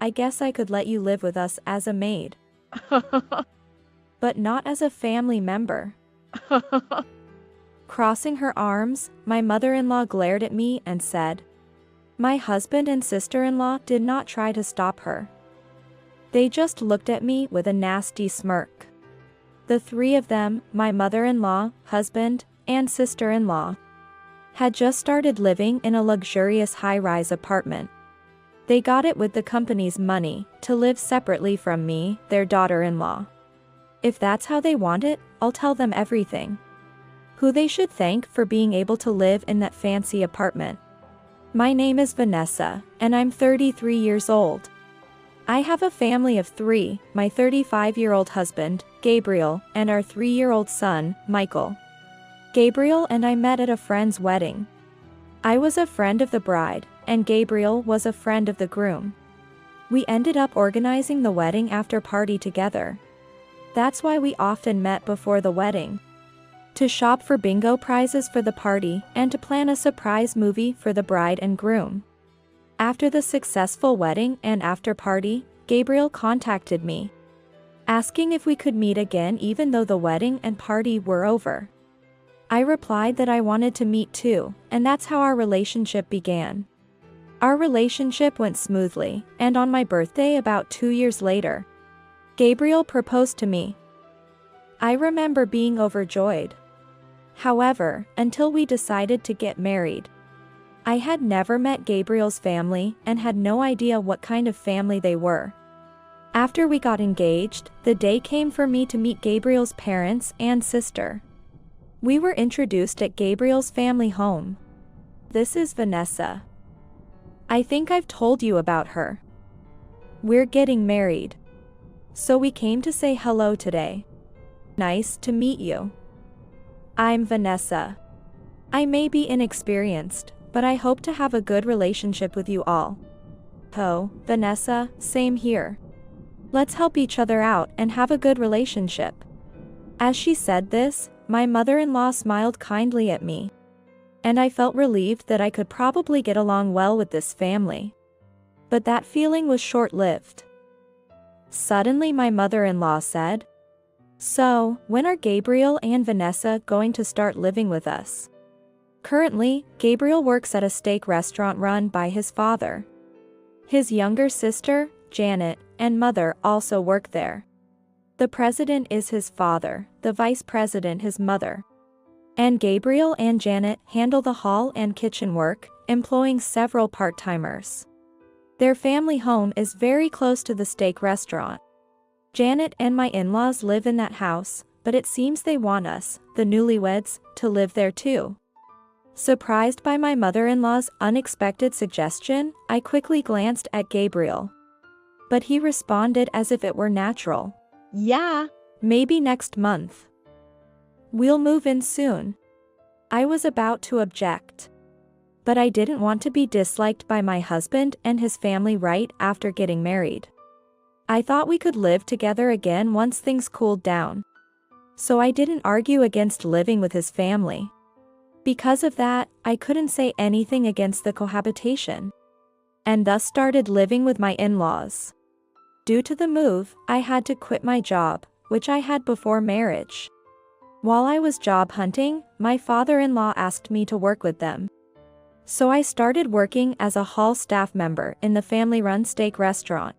I guess I could let you live with us as a maid. But not as a family member. Crossing her arms, my mother-in-law glared at me and said, "My husband and sister-in-law did not try to stop her. They just looked at me with a nasty smirk." The three of them, my mother-in-law, husband, and sister-in-law, had just started living in a luxurious high-rise apartment. They got it with the company's money, to live separately from me, their daughter-in-law. If that's how they want it, I'll tell them everything. Who they should thank for being able to live in that fancy apartment. My name is Vanessa, and I'm 33 years old. I have a family of 3, my 35-year-old husband, Gabriel, and our 3-year-old son, Michael. Gabriel and I met at a friend's wedding. I was a friend of the bride, and Gabriel was a friend of the groom. We ended up organizing the wedding after party together. That's why we often met before the wedding. To shop for bingo prizes for the party and to plan a surprise movie for the bride and groom. After the successful wedding and after party, Gabriel contacted me, asking if we could meet again even though the wedding and party were over. I replied that I wanted to meet too, and that's how our relationship began. Our relationship went smoothly, and on my birthday about 2 years later, Gabriel proposed to me. I remember being overjoyed. However, until we decided to get married, I had never met Gabriel's family and had no idea what kind of family they were. After we got engaged, the day came for me to meet Gabriel's parents and sister. We were introduced at Gabriel's family home. This is Vanessa. I think I've told you about her. We're getting married. So we came to say hello today. Nice to meet you. I'm Vanessa. I may be inexperienced, but I hope to have a good relationship with you all. Oh, Vanessa, same here. Let's help each other out and have a good relationship. As she said this, my mother-in-law smiled kindly at me. And I felt relieved that I could probably get along well with this family. But that feeling was short-lived. Suddenly my mother-in-law said, "So, when are Gabriel and Vanessa going to start living with us?" Currently, Gabriel works at a steak restaurant run by his father. His younger sister, Janet, and mother also work there. The president is his father, the vice president his mother. And Gabriel and Janet handle the hall and kitchen work, employing several part-timers. Their family home is very close to the steak restaurant. Janet and my in-laws live in that house, but it seems they want us, the newlyweds, to live there too. Surprised by my mother-in-law's unexpected suggestion, I quickly glanced at Gabriel. But he responded as if it were natural. "Yeah, maybe next month. We'll move in soon." I was about to object. But I didn't want to be disliked by my husband and his family right after getting married. I thought we could live together again once things cooled down. So I didn't argue against living with his family. Because of that, I couldn't say anything against the cohabitation. And thus started living with my in-laws. Due to the move, I had to quit my job, which I had before marriage. While I was job hunting, my father-in-law asked me to work with them. So I started working as a hall staff member in the family-run steak restaurant.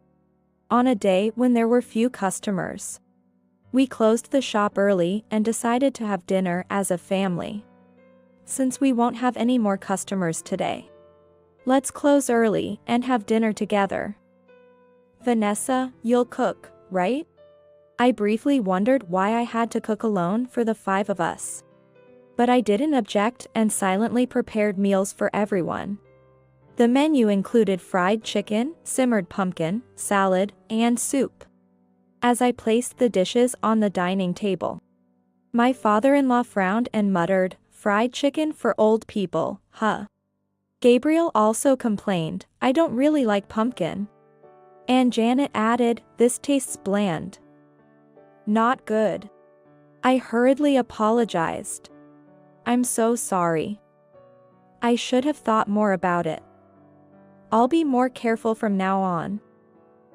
On a day when there were few customers, we closed the shop early and decided to have dinner as a family. Since we won't have any more customers today, let's close early and have dinner together. Vanessa, you'll cook, right? I briefly wondered why I had to cook alone for the 5 of us. But I didn't object and silently prepared meals for everyone. The menu included fried chicken, simmered pumpkin, salad, and soup. As I placed the dishes on the dining table, my father-in-law frowned and muttered, "Fried chicken for old people, huh?" Gabriel also complained, "I don't really like pumpkin." And Janet added, "This tastes bland. Not good." I hurriedly apologized. "I'm so sorry. I should have thought more about it. I'll be more careful from now on."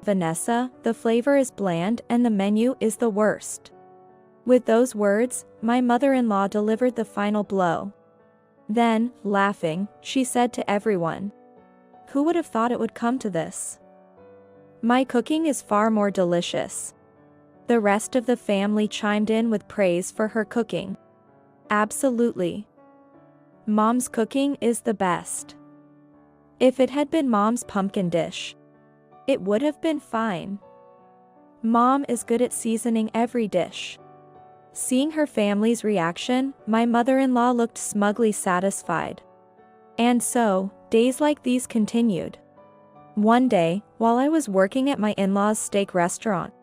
Vanessa, the flavor is bland and the menu is the worst. With those words, my mother-in-law delivered the final blow. Then, laughing, she said to everyone, "Who would have thought it would come to this? My cooking is far more delicious." The rest of the family chimed in with praise for her cooking. Absolutely. Mom's cooking is the best. If it had been Mom's pumpkin dish, it would have been fine. Mom is good at seasoning every dish. Seeing her family's reaction, my mother-in-law looked smugly satisfied. And so, days like these continued. One day, while I was working at my in-laws' steak restaurant,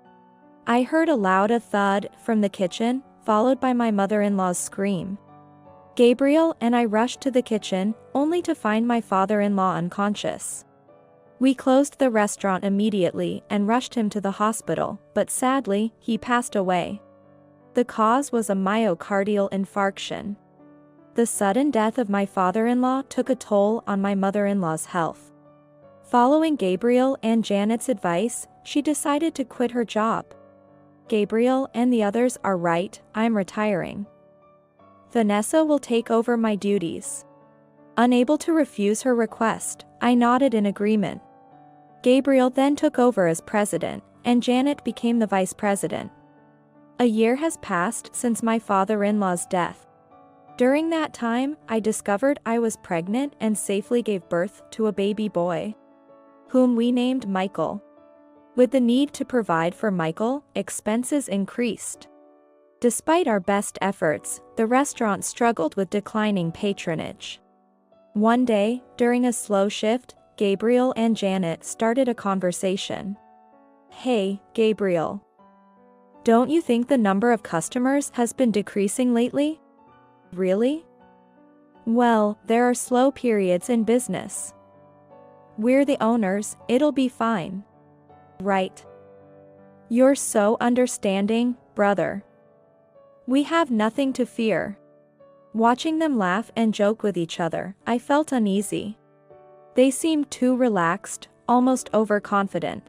I heard a loud thud from the kitchen, followed by my mother-in-law's scream. Gabriel and I rushed to the kitchen, only to find my father-in-law unconscious. We closed the restaurant immediately and rushed him to the hospital, but sadly, he passed away. The cause was a myocardial infarction. The sudden death of my father-in-law took a toll on my mother-in-law's health. Following Gabriel and Janet's advice, she decided to quit her job. Gabriel and the others are right, I'm retiring. Vanessa will take over my duties. Unable to refuse her request, I nodded in agreement. Gabriel then took over as president, and Janet became the vice president. A year has passed since my father-in-law's death. During that time, I discovered I was pregnant and safely gave birth to a baby boy, whom we named Michael. With the need to provide for Michael, expenses increased. Despite our best efforts, the restaurant struggled with declining patronage. One day, during a slow shift, Gabriel and Janet started a conversation. "Hey, Gabriel. Don't you think the number of customers has been decreasing lately?" "Really?" "Well, there are slow periods in business. We're the owners, it'll be fine." "Right. You're so understanding, brother. We have nothing to fear." Watching them laugh and joke with each other, I felt uneasy. They seemed too relaxed, almost overconfident.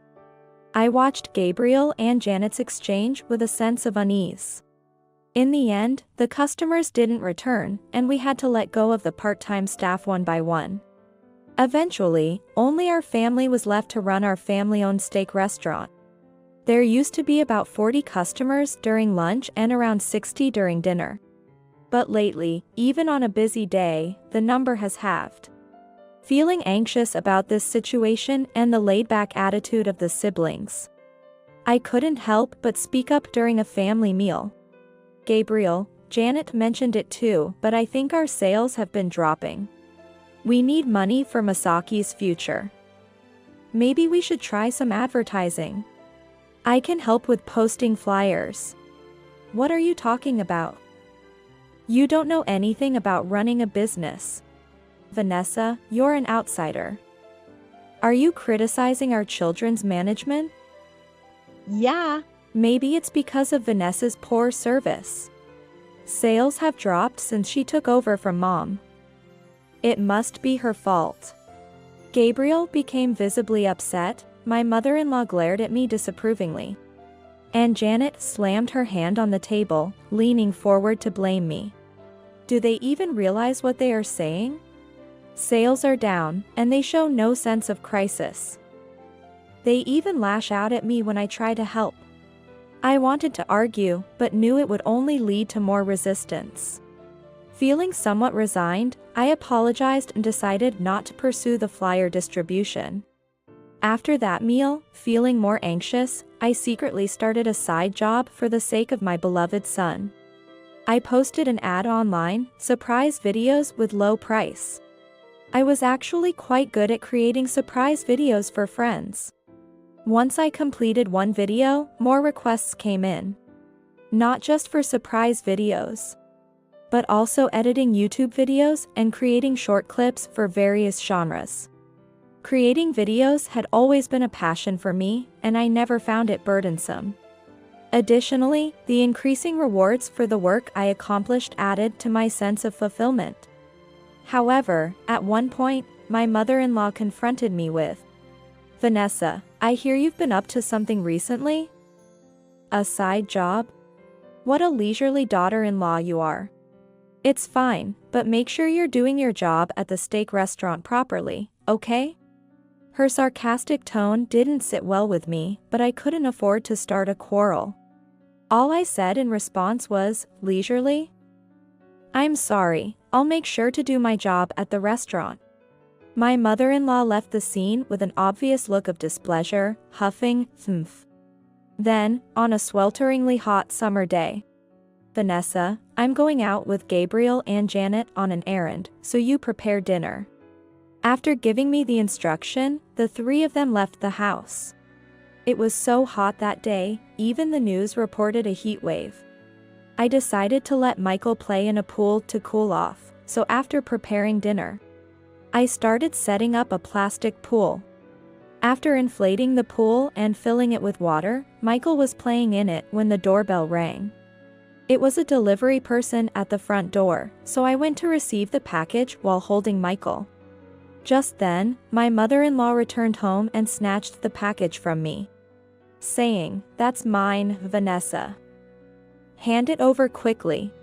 I watched Gabriel and Janet's exchange with a sense of unease. In the end, the customers didn't return, and we had to let go of the part-time staff one by one. Eventually, only our family was left to run our family-owned steak restaurant. There used to be about 40 customers during lunch and around 60 during dinner. But lately, even on a busy day, the number has halved. Feeling anxious about this situation and the laid-back attitude of the siblings, I couldn't help but speak up during a family meal. "Gabriel, Janet mentioned it too, but I think our sales have been dropping. We need money for Masaki's future. Maybe we should try some advertising. I can help with posting flyers." "What are you talking about? You don't know anything about running a business. Vanessa, you're an outsider. Are you criticizing our children's management?" "Yeah, maybe it's because of Vanessa's poor service. Sales have dropped since she took over from Mom. It must be her fault." Gabriel became visibly upset, my mother-in-law glared at me disapprovingly, and Janet slammed her hand on the table, leaning forward to blame me. Do they even realize what they are saying? Sales are down, and they show no sense of crisis. They even lash out at me when I try to help. I wanted to argue, but knew it would only lead to more resistance. Feeling somewhat resigned, I apologized and decided not to pursue the flyer distribution. After that meal, feeling more anxious, I secretly started a side job for the sake of my beloved son. I posted an ad online, surprise videos with low price. I was actually quite good at creating surprise videos for friends. Once I completed one video, more requests came in. Not just for surprise videos, but also editing YouTube videos and creating short clips for various genres. Creating videos had always been a passion for me, and I never found it burdensome. Additionally, the increasing rewards for the work I accomplished added to my sense of fulfillment. However, at one point, my mother-in-law confronted me with, "Vanessa, I hear you've been up to something recently? A side job? What a leisurely daughter-in-law you are. It's fine, but make sure you're doing your job at the steak restaurant properly, okay? Her sarcastic tone didn't sit well with me, but I couldn't afford to start a quarrel. All I said in response was, leisurely? I'm sorry, I'll make sure to do my job at the restaurant. My mother-in-law left the scene with an obvious look of displeasure, huffing, "Thmph." Then, on a swelteringly hot summer day, Vanessa, I'm going out with Gabriel and Janet on an errand, so you prepare dinner. After giving me the instruction, the three of them left the house. It was so hot that day, even the news reported a heat wave. I decided to let Michael play in a pool to cool off, so after preparing dinner, I started setting up a plastic pool. After inflating the pool and filling it with water, Michael was playing in it when the doorbell rang. It was a delivery person at the front door, so I went to receive the package while holding Michael. Just then, my mother-in-law returned home and snatched the package from me, saying, "That's mine, Vanessa. Hand it over quickly."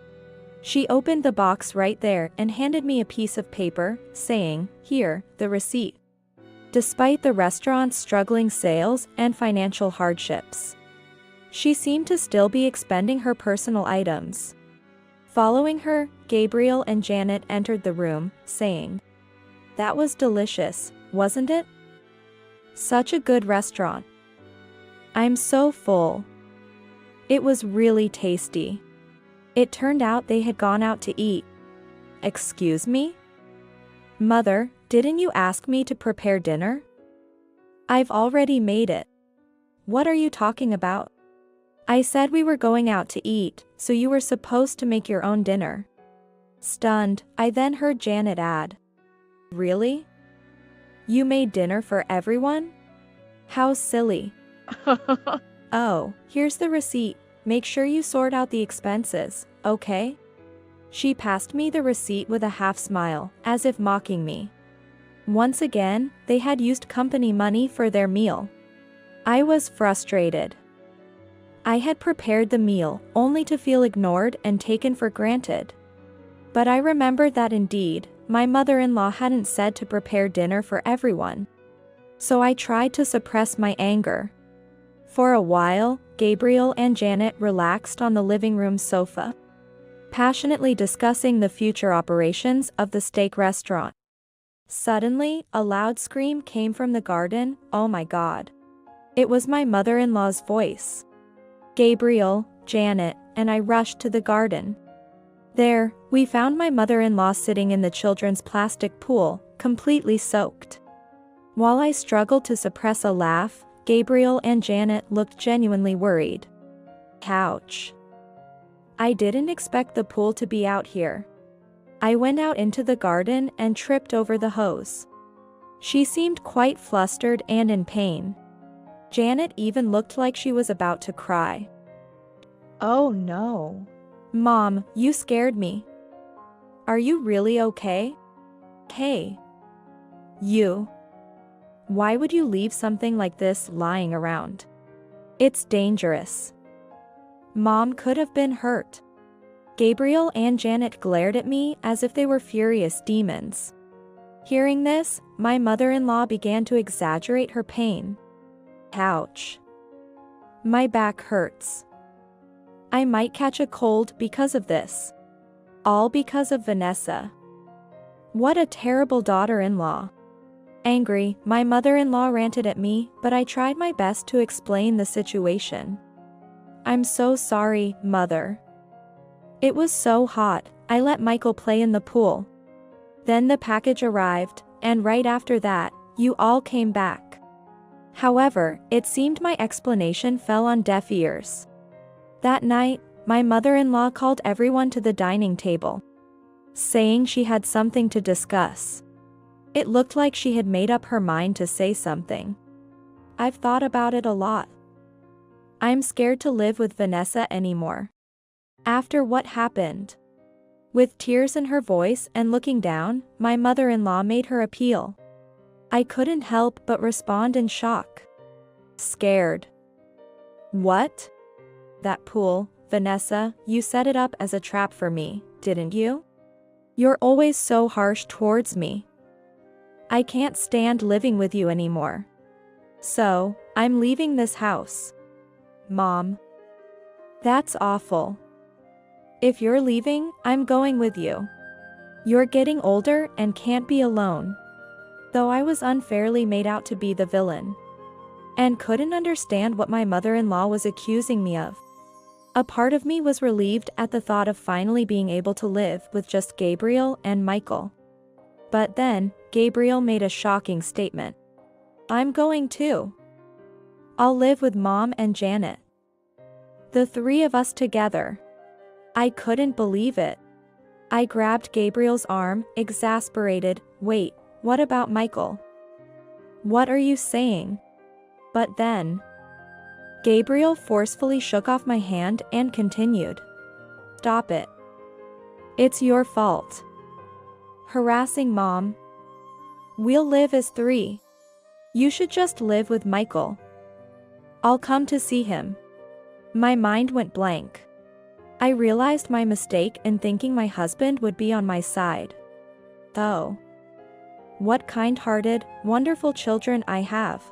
She opened the box right there and handed me a piece of paper, saying, "Here, the receipt." Despite the restaurant's struggling sales and financial hardships, she seemed to still be expending her personal items. Following her, Gabriel and Janet entered the room, saying, "That was delicious, wasn't it? Such a good restaurant. I'm so full." It was really tasty. It turned out they had gone out to eat. Excuse me? Mother, didn't you ask me to prepare dinner? I've already made it. What are you talking about? I said we were going out to eat, so you were supposed to make your own dinner. Stunned, I then heard Janet add, "Really? You made dinner for everyone? How silly." "Oh, here's the receipt. Make sure you sort out the expenses, okay?" She passed me the receipt with a half smile, as if mocking me. Once again, they had used company money for their meal. I was frustrated. I had prepared the meal, only to feel ignored and taken for granted. But I remembered that indeed, my mother-in-law hadn't said to prepare dinner for everyone. So I tried to suppress my anger. For a while, Gabriel and Janet relaxed on the living room sofa, passionately discussing the future operations of the steak restaurant. Suddenly, a loud scream came from the garden. Oh my God. It was my mother-in-law's voice. Gabriel, Janet, and I rushed to the garden. There, we found my mother-in-law sitting in the children's plastic pool, completely soaked. While I struggled to suppress a laugh, Gabriel and Janet looked genuinely worried. Ouch. I didn't expect the pool to be out here. I went out into the garden and tripped over the hose. She seemed quite flustered and in pain. Janet even looked like she was about to cry. "Oh no. Mom, you scared me. Are you really okay? Hey. You. Why would you leave something like this lying around? It's dangerous. Mom could have been hurt." Gabriel and Janet glared at me as if they were furious demons. Hearing this, my mother-in-law began to exaggerate her pain. Ouch. My back hurts. I might catch a cold because of this. All because of Vanessa. What a terrible daughter-in-law. Angry, my mother-in-law ranted at me, but I tried my best to explain the situation. "I'm so sorry, Mother. It was so hot, I let Michael play in the pool. Then the package arrived, and right after that, you all came back." However, it seemed my explanation fell on deaf ears. That night, my mother-in-law called everyone to the dining table, saying she had something to discuss. It looked like she had made up her mind to say something. I've thought about it a lot. I'm scared to live with Vanessa anymore. After what happened. With tears in her voice and looking down, my mother-in-law made her appeal. I couldn't help but respond in shock. Scared. What? That pool, Vanessa, you set it up as a trap for me, didn't you? You're always so harsh towards me. I can't stand living with you anymore. So, I'm leaving this house. Mom. That's awful. If you're leaving, I'm going with you. You're getting older and can't be alone. Though I was unfairly made out to be the villain. And couldn't understand what my mother-in-law was accusing me of. A part of me was relieved at the thought of finally being able to live with just Gabriel and Michael. But then, Gabriel made a shocking statement. I'm going too. I'll live with Mom and Janet. The three of us together. I couldn't believe it. I grabbed Gabriel's arm, exasperated. Wait, what about Michael? What are you saying? But then, Gabriel forcefully shook off my hand and continued. Stop it. It's your fault. Harassing Mom. We'll live as three. You should just live with Michael. I'll come to see him. My mind went blank. I realized my mistake in thinking my husband would be on my side. Oh. What kind-hearted, wonderful children I have.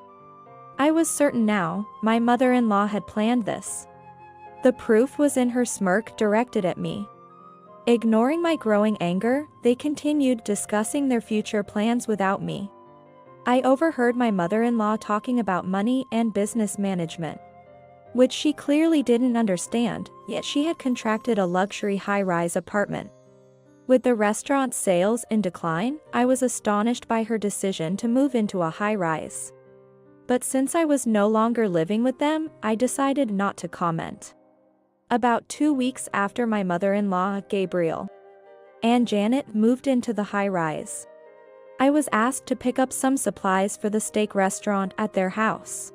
I was certain now, my mother-in-law had planned this. The proof was in her smirk directed at me. Ignoring my growing anger, they continued discussing their future plans without me. I overheard my mother-in-law talking about money and business management, which she clearly didn't understand, yet she had contracted a luxury high-rise apartment. With the restaurant's sales in decline, I was astonished by her decision to move into a high-rise. But since I was no longer living with them, I decided not to comment. About 2 weeks after my mother-in-law, Gabriel, and Janet moved into the high-rise, I was asked to pick up some supplies for the steak restaurant at their house.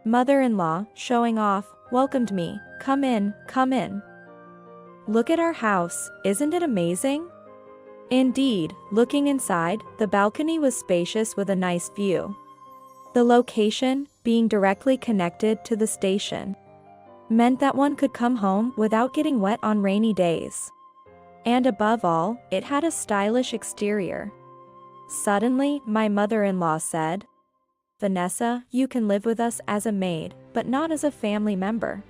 Mother-in-law, showing off, welcomed me. Come in, come in. Look at our house, isn't it amazing? Indeed, looking inside, the balcony was spacious with a nice view. The location, being directly connected to the station, meant that one could come home without getting wet on rainy days. And above all, it had a stylish exterior. Suddenly, my mother-in-law said, Vanessa, you can live with us as a maid, but not as a family member.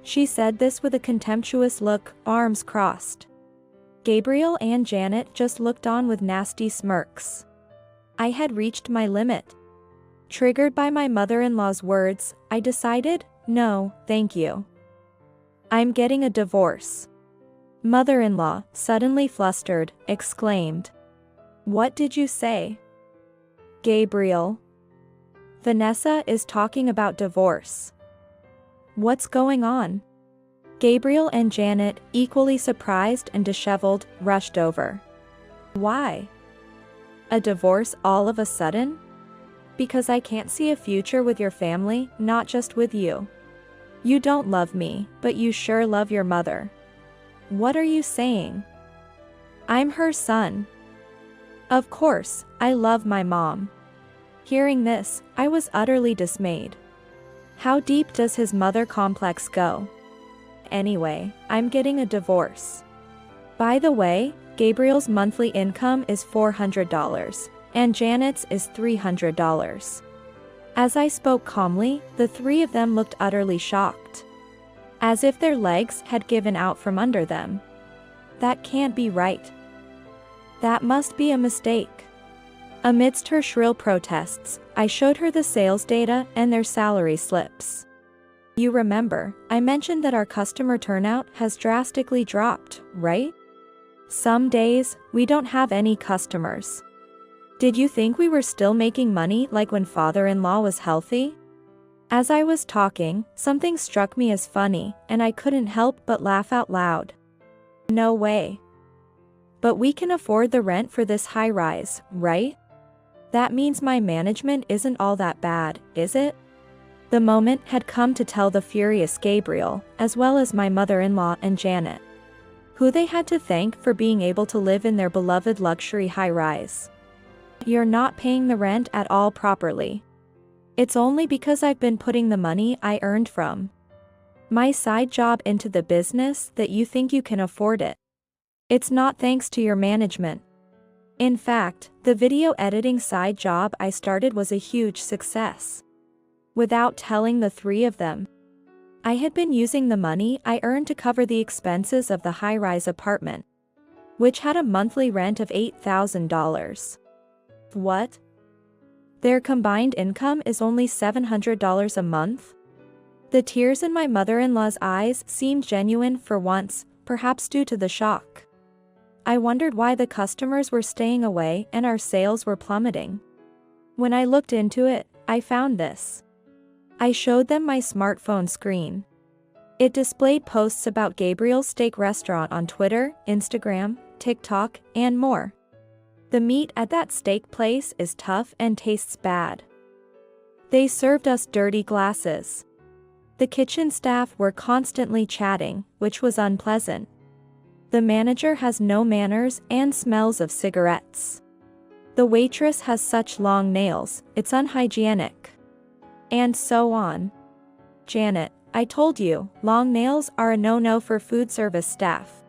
She said this with a contemptuous look, arms crossed. Gabriel and Janet just looked on with nasty smirks. I had reached my limit. Triggered by my mother-in-law's words, I decided, no, thank you. I'm getting a divorce. Mother-in-law, suddenly flustered, exclaimed. What did you say? Gabriel. Vanessa is talking about divorce. What's going on? Gabriel and Janet, equally surprised and disheveled, rushed over. Why? A divorce all of a sudden? Because I can't see a future with your family, not just with you. You don't love me, but you sure love your mother. What are you saying? I'm her son. Of course, I love my mom. Hearing this, I was utterly dismayed. How deep does his mother complex go? Anyway, I'm getting a divorce. By the way, Gabriel's monthly income is $400, and Janet's is $300. As I spoke calmly, the three of them looked utterly shocked. As if their legs had given out from under them. That can't be right. That must be a mistake. Amidst her shrill protests, I showed her the sales data and their salary slips. You remember, I mentioned that our customer turnout has drastically dropped, right? Some days, we don't have any customers. Did you think we were still making money like when father-in-law was healthy? As I was talking, something struck me as funny, and I couldn't help but laugh out loud. No way. But we can afford the rent for this high-rise, right? That means my management isn't all that bad, is it? The moment had come to tell the furious Gabriel, as well as my mother-in-law and Janet, who they had to thank for being able to live in their beloved luxury high-rise. You're not paying the rent at all properly. It's only because I've been putting the money I earned from my side job into the business that you think you can afford it. It's not thanks to your management. In fact, the video editing side job I started was a huge success. Without telling the three of them, I had been using the money I earned to cover the expenses of the high-rise apartment, which had a monthly rent of $8,000. What? Their combined income is only $700 a month? The tears in my mother-in-law's eyes seemed genuine for once, perhaps due to the shock. I wondered why the customers were staying away and our sales were plummeting. When I looked into it, I found this. I showed them my smartphone screen. It displayed posts about Gabriel's Steak Restaurant on Twitter, Instagram, TikTok, and more. The meat at that steak place is tough and tastes bad. They served us dirty glasses. The kitchen staff were constantly chatting, which was unpleasant. The manager has no manners and smells of cigarettes. The waitress has such long nails, it's unhygienic. And so on. Janet, I told you, long nails are a no-no for food service staff.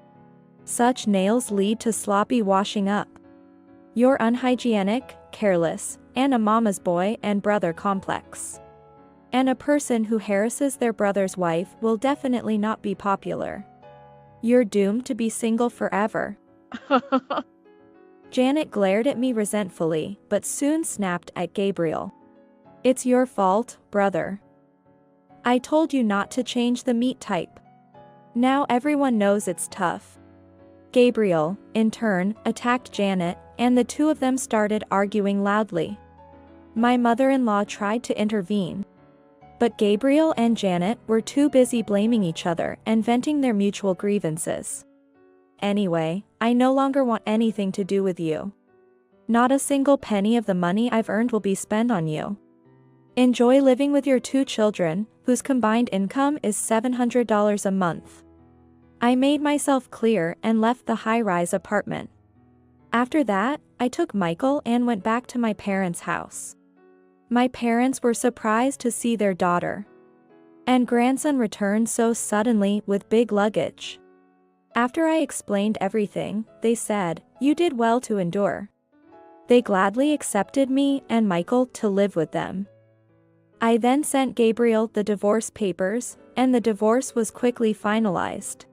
Such nails lead to sloppy washing up. You're unhygienic, careless, and a mama's boy and brother complex. And a person who harasses their brother's wife will definitely not be popular. You're doomed to be single forever. Janet glared at me resentfully, but soon snapped at Gabriel. It's your fault, brother. I told you not to change the meat type. Now everyone knows it's tough. Gabriel, in turn, attacked Janet, and the two of them started arguing loudly. My mother-in-law tried to intervene, but Gabriel and Janet were too busy blaming each other and venting their mutual grievances. Anyway, I no longer want anything to do with you. Not a single penny of the money I've earned will be spent on you. Enjoy living with your two children, whose combined income is $700 a month. I made myself clear and left the high-rise apartment. After that, I took Michael and went back to my parents' house. My parents were surprised to see their daughter and grandson return so suddenly with big luggage. After I explained everything, they said, "You did well to endure." They gladly accepted me and Michael to live with them. I then sent Gabriel the divorce papers, and the divorce was quickly finalized.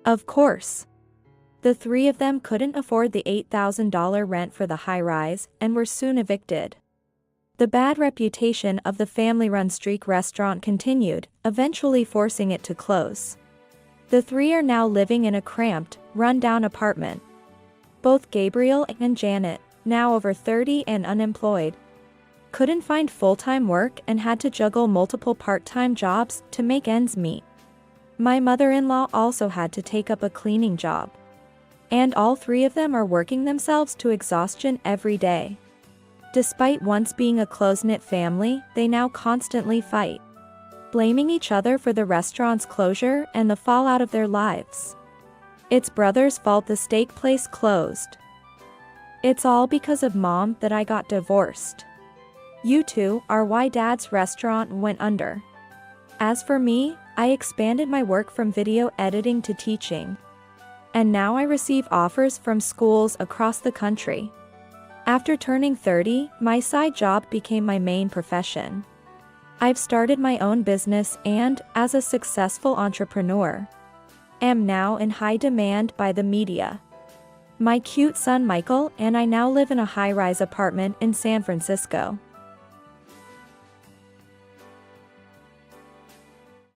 Of course, the three of them couldn't afford the $8,000 rent for the high-rise and were soon evicted. The bad reputation of the family-run streak restaurant continued, eventually forcing it to close. The three are now living in a cramped, run-down apartment. Both Gabriel and Janet, now over 30 and unemployed, couldn't find full-time work and had to juggle multiple part-time jobs to make ends meet. My mother-in-law also had to take up a cleaning job. And all three of them are working themselves to exhaustion every day. Despite once being a close-knit family, they now constantly fight, blaming each other for the restaurant's closure and the fallout of their lives. It's brother's fault the steak place closed. It's all because of mom that I got divorced. You two are why dad's restaurant went under. As for me, I expanded my work from video editing to teaching. And now I receive offers from schools across the country. After turning 30, my side job became my main profession. I've started my own business and, as a successful entrepreneur, am now in high demand by the media. My cute son Michael and I now live in a high-rise apartment in San Francisco.